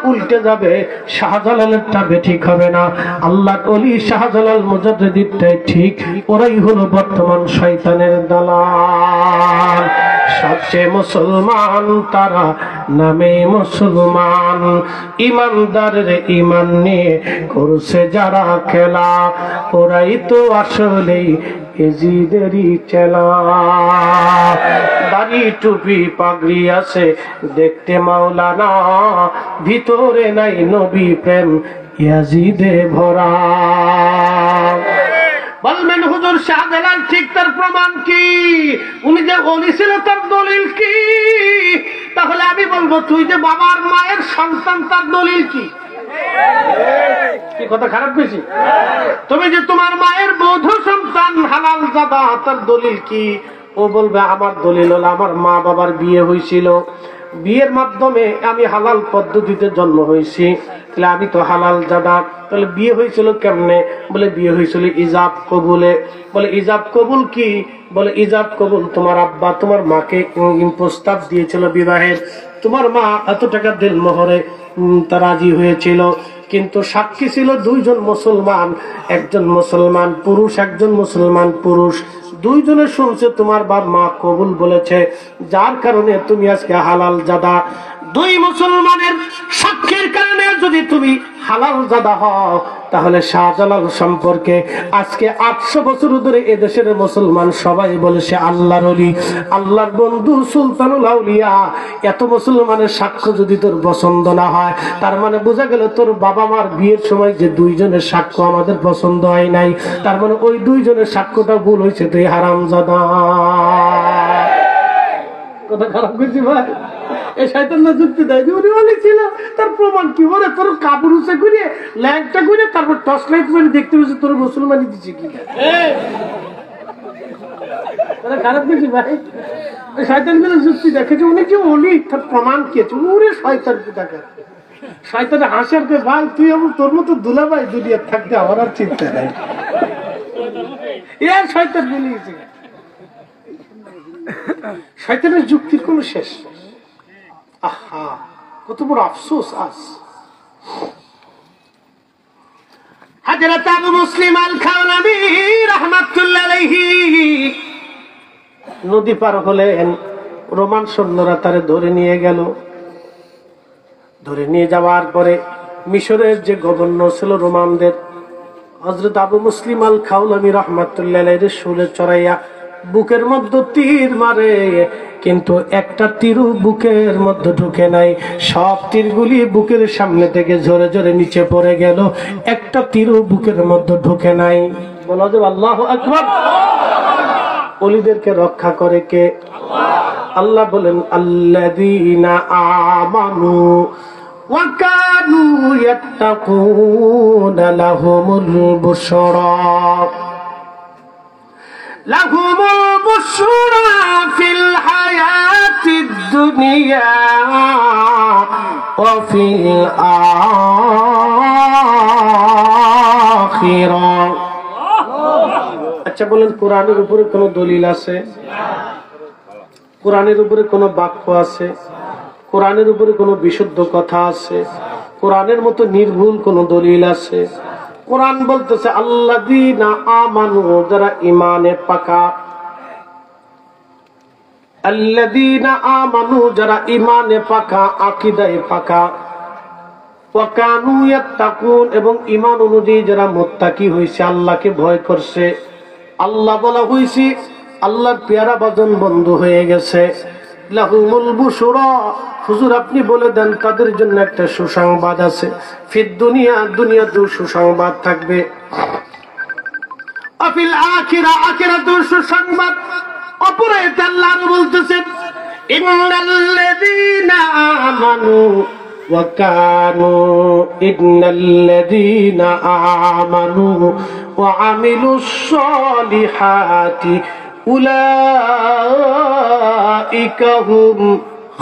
উল্টে যাবে, শাহজালালেরটা বেঠিক হবে না। আল্লাহ ওলি শাহজালাল মুজাদ্দিদটাই ঠিক, ওরাই হলো বর্তমান শয়তানের দালাল। সবচেয়ে মুসলমান তারা, নামে মুসলমান, ইমানদারের ইমান নিয়ে করছে যারা খেলা, ওরাই তো আসলেই এজিদেরই চেলা। দাড়ি টুপি পাগড়ি আছে দেখতে মাওলানা, ভিতরে নাই নবী প্রেম ইয়াজিদে ভরা। বলবেন হুজুর শাহজালাল ঠিক, তার প্রমাণ কি? উনি যে ওলি ছিল তার দলিল কি? তাহলে আমি বলবো তুই যে বাবার মায়ের সন্তান তার দলিল কি? কি কথা খারাপ বেশি? তুমি যে তোমার মায়ের বৌদ্ধ সন্তান হালাল জাদা, তার দলিল কি? ও বলবে আমার দলিল হলো আমার মা বাবার বিয়ে হয়েছিল, বিয়ের মাধ্যমে আমি হালাল পদ্ধতিতে জন্ম হয়েছি, তাহলে আমি তো হালাল জাদা। তাহলে বিয়ে হয়েছিল কেমনে? বলে বিয়ে হয়েছিল ইজাব কবুলে। বলে ইজাব কবুল কি? বলে ইজাব কবুল তোমার আব্বা তোমার মাকে প্রস্তাব দিয়েছিল বিবাহের, তোমার মা এত টাকা দিল মোহরে তা রাজি হয়েছিল, কিন্তু সাক্ষী ছিল দুইজন মুসলমান, একজন মুসলমান পুরুষ একজন মুসলমান পুরুষ, দুইজনে শুনছে তোমার বাপ মা কবুল বলেছে, যার কারণে তুমি আজকে হালাল জাদা। দুই মুসলমানের সাক্ষীর কারণে যদি তুমি হালাল জাদা হও, তাহলে শাহজালাল সম্পর্কে আজকে 800 বছর ধরে এদেশের মুসলমান সবাই বলে সে আল্লাহর ওলি, আল্লাহর বন্ধু, সুলতানুল আউলিয়া। এত মুসলমানের সাক্ষ্য যদি তোর পছন্দ না হয়, তার মানে বোঝা গেল তোর বাবা মার বিয়ের সময় যে দুইজনের সাক্ষ্য আমাদের পছন্দ হয় নাই, তার মানে ওই দুইজনের সাক্ষ্যটা ভুল হয়েছে, তুই হারামজাদা। কথা খারাপ করছি ভাই? এই শয়তানরা যুক্তি দেয় যে উনি ওলি ছিল, তার প্রমাণ কি? ওরে তোর কাপড় উঁচে করে ল্যাংটা করে তারপর টর্চ লাইট করে দেখতে পেয়েছে তোর মুসলমানি দিচ্ছে কি? খারাপ করছি ভাই? শয়তানগুলো যুক্তি দেখে যে উনি যে ওলি, তার প্রমাণ কি আছে? ওরে শয়তান কোথাকে শয়তানে হাসির কে ভাই, তুই আমার তোর মতো দুলাভাই দুনিয়ার থাকতে আমার আর চিন্তা নাই। এর শয়তান বলিয়েছে, শয়তানের যুক্তির কোন শেষ? আহা, কত বড় আফসোস আজ। হযরত আবু মুসলিম আল খাওলাবী রাহমাতুল্লাহ আলাইহি নদী পার হলেন, রোমান সৈন্যরা তারে ধরে নিয়ে গেল। ধরে নিয়ে যাওয়ার পরে মিশরের যে গভর্নর ছিল রোমানদের, হযরত আবু মুসলিম আল খাওলাবী রাহমাতুল্লাহ আলাইহি শুলে চড়াইয়া বুকের মধ্যে তীর মারে, কিন্তু একটা তীরও বুকের মধ্যে ঢুকে নাই। সব তীরগুলি বুকের সামনে থেকে ঝরে ঝরে নিচে পড়ে গেল, একটা তীরও বুকের মধ্যে ঢুকে নাই। বলা যাবে আল্লাহু আকবার। ওলিদেরকে রক্ষা করে কে? আল্লাহ বলেন আল্লাযীনা আমানু ওয়া কানু ইয়াত্তাকুনা লাহুমুল বুশরা লাহুমুল বুশরা ফিল হায়াতিদ দুনিয়া ওয়া ফিল আখিরাহ। আচ্ছা বলেন, কোরআনের উপরে কোন দলিল আছে? কোরআনের উপরে কোন বাক্য আছে? কোরআনের উপরে কোন বিশুদ্ধ কথা আছে? কোরআনের মতো নির্ভুল কোন দলিল আছে? কোরআন বলতেছে আল্লাযীনা আমানু, যারা ঈমানে পাকা। আল্লাযীনা আমানু, যারা ঈমানে পাকা, আকীদায়ে পাকা। ওয়া কানু ইয়াত্তাকুন, এবং ঈমান অনুযায়ী যারা মুত্তাকি হইছে, আল্লাহকে ভয় করছে। আল্লাহ বলা হইছে, আল্লাহর পেয়ারা বাজন বন্ধু হয়ে গেছে। লাহুমুল বুশরা, হুজুর আপনি বলে দেন কাদের জন্য একটা সুসংবাদ আছে? ফিদ দুনিয়া, দুনিয়াতেও সুসংবাদ থাকবে, আফিল আখিরা, আখিরাতেও সুসংবাদ। অপরে আল্লাহ বলতেছেন ইন্নাল্লাযীনা আমানু ওয়া কানু, ইন্নাল্লাযীনা আমানু ওয়া আমিলুস সালিহাতি উলাইকা হুম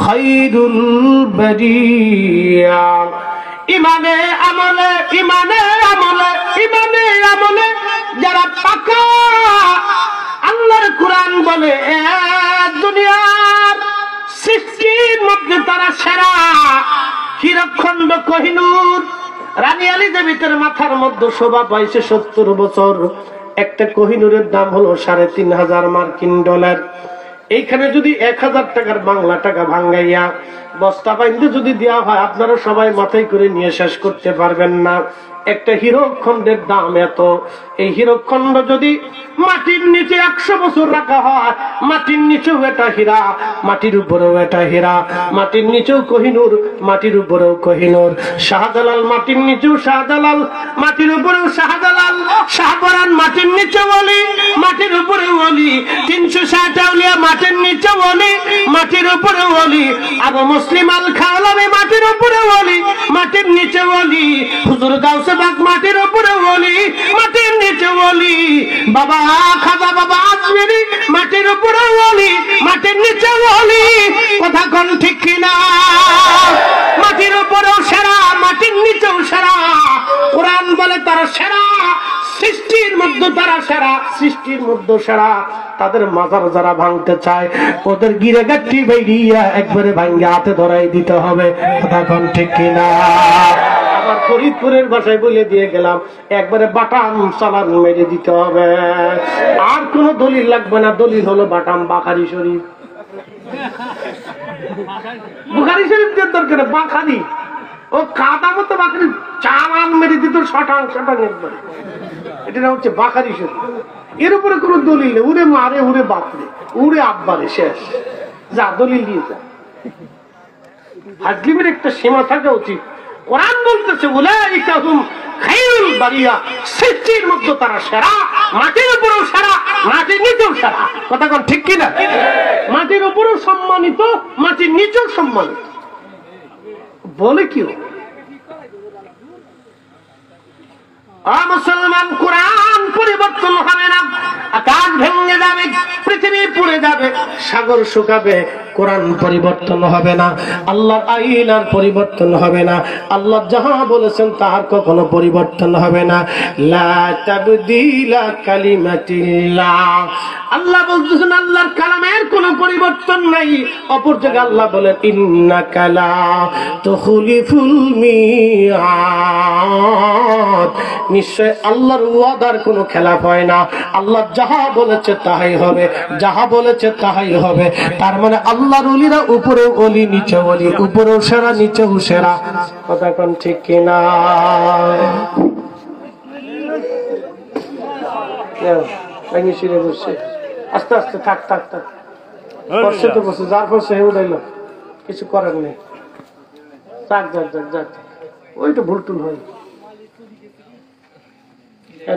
খায়রুল বারিয়া। ইমানে আমলে, ইমানে আমলে, ইমানে আমলে যারা পাকা, আল্লাহর কোরআন বলে দুনিয়ার সৃষ্টির মধ্যে তারা সেরা। হীরকখণ্ড কোহিনূর রানী এলিজাবেথের মাথার মধ্যে শোভা পাইছে 70 বছর। একটা কোহিনূরের দাম হলো ৩,৫০০ মার্কিন ডলার। এইখানে যদি ১,০০০ টাকার বাংলা টাকা ভাঙ্গাইয়া বস্তা বাইন্ধে যদি দেওয়া হয়, আপনারা সবাই মাথায় করে নিয়ে শেষ করতে পারবেন না। একটা হীরকখণ্ডের দাম এত। এই হীরকখণ্ড যদি মাটির নিচে ১০০ বছর রাখা হয়, মাটির নিচেও এটা হীরা, মাটির উপরেও এটা হীরা। মাটির নিচেও কোহিনূর, মাটির উপরেও কোহিনূর। শাহজালাল মাটির নিচেও শাহজালাল, মাটির উপরেও শাহজালাল। শাহপরান মাটির নিচে ওলি, মাটির উপরেও ওলি। ৩৬০ আউলিয়া মাটির নিচে ওলি, মাটির উপরে ওলি। আবু মুসলিম আল খাওলামি মাটির উপরে ওলি, মাটির নিচে ওলি। হুজুর গাউসে বাগ মাটির উপরে ওলি, মাটির নিচে ওলি। বাবা খাজা বাবা আজমিরি মাটির উপরে ওলি, মাটির নিচে ওলি। কথা কোন ঠিক কিনা? মাটির উপরেও সেরা, মাটির নিচেও সেরা। কোরআন বলে তারা সেরা, সৃষ্টির মধ্যে তারা সেরা, সৃষ্টির মধ্যে সেরা। তাদের মাজার যারা ভাঙতে চায়, ওদের গিরে গাঠি বেরিয়ে একবারে ভাঙ্গে হাতে ধরাই দিতে হবে। কথা কোন ঠিক কিনা? আবার ফরিদপুরের ভাষায় বলে দিয়ে গেলাম, একবারে বাটাম চালান মেরে দিতে হবে। আর কোন দলিল লাগবে না। দলিল হলো বাটাম বাখারি শরীফ। বুখারী শরীফ এর দরকার বাখারি, ও কাদা মতো বাখারি চালান মেরে দিত শটাং একবারে। এটা হচ্ছে বাখারি শরীফ। এর উপরে কোন দলিল নেই। উড়ে মারে, উড়ে বাপরে, উড়ে আব্বারে, শেষ। যা দলিল দিয়ে যা। ফাজলিমের একটা সীমা থাকা উচিত। কোরআন বলতেছে উলাইকা হুম খায়রুল বারিয়া, সৃষ্টির মধ্যে তারা সেরা, মাটির উপরেও সেরা, মাটির নিচেও সেরা। কথা কোন ঠিক কিনা? মাটির উপরেও সম্মানিত, মাটির নিচেও সম্মানিত। বলে কি মুসলমান, কোরআন পরিবর্তন হবে না। আকাশ ভেঙে যাবে, পৃথিবী পুড়ে যাবে, সাগর শুকাবে, কোরআন পরিবর্তন হবে না। আল্লাহর আইন আর পরিবর্তন হবে না। আল্লাহ যাহা বলেছেন তাহার কখনো পরিবর্তন হবে না। লা তাবদীলা কালিমাতিল্লাহ। আল্লাহ বলতেছেন আল্লাহর কালামের কোনো পরিবর্তন নাই। অপর জায়গায় আল্লাহ বলেন ইন্নাকা লা তুখলিফুল মিআদ। নিশ্চয় আল্লাহর ওয়াদার কোনো খেলাফ হয় না। আল্লাহ যাহা বলেছে তাহাই হবে, যাহা বলেছে তাহাই হবে। তার মানে আল্লাহর ওলিরা উপরে ওলি, নিচে ওলি, উপরেও সেরা, নিচেও সেরা। কথা কোন ঠিক কিনা? আস্তে আস্তে থাক থাক থাক। বসে তো বসে, যার বসে হে উঠাইল, কিছু করার নেই। যাক যাক যাক যাক, ওই তো ভুল টুল হয়।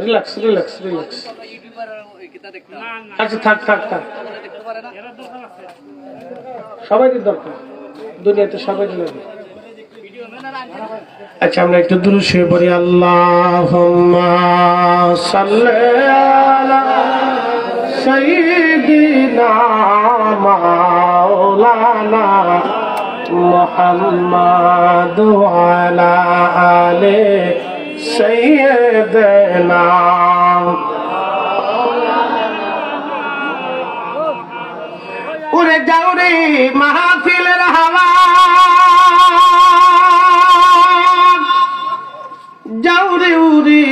Relax relax relax. আচ্ছা থাক থাক থাক, সবাইকে দরকার, দুনিয়াতে সবাইকে লাগে। আচ্ছা আমরা একটু দুরূদ শরীফ পড়ি। আল্লাহুম্মা সাল্লি আলা সাইয়্যিদিনা মাওলানা মুহাম্মাদ ওয়া আলা আলি সাইয়্যিদিনা। উড়ে যাও রে মাহফিলের হাওয়া, যাও রে উড়ে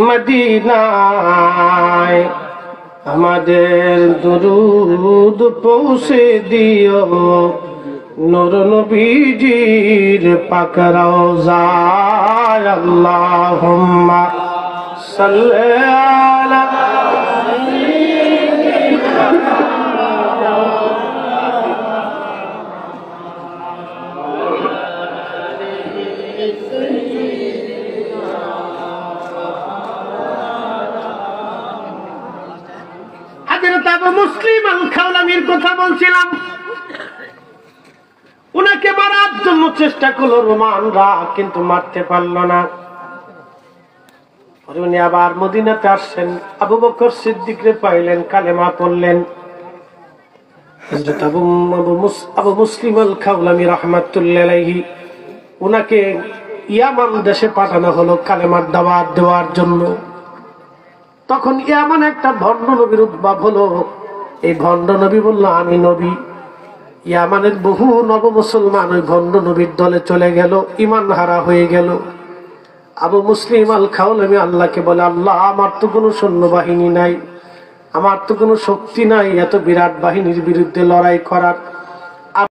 মদিনায়, আমাদের দুরূদ পৌঁছে দিও নূর নবীজির পাক রওজায়। আল্লাহুম্মা সাল্লি আলা মুসলিম আল খাওলামির কথা বলছিলাম। উনাকে মারার জন্য চেষ্টা করলো রোমানরা, কিন্তু মারতে পারল না। উনি আবার মদিনাতে আসছেন, আবু বকর সিদ্দিকরে পাইলেন, কালেমা পড়লেন। হযরত আবু মুসলিম আল খাওলামি রাহমাতুল্লাহি আলাইহি, উনাকে ইয়ামান দেশে পাঠানো হলো কালেমার দাওয়াত দেওয়ার জন্য। তখন এমন একটা ভণ্ড নবীর উদ্ভব হলো। এই ভণ্ড নবী বলল আমি নবী, ইয়ামানের বহু নব মুসলমান ওই ভণ্ড নবীর দলে চলে গেল, ইমান হারা হয়ে গেল। আবু মুসলিম আল খাওলামি আল্লাহকে বলে, আল্লাহ আমার তো কোনো সৈন্যবাহিনী নাই, আমার তো কোনো শক্তি নাই এত বিরাট বাহিনীর বিরুদ্ধে লড়াই করার।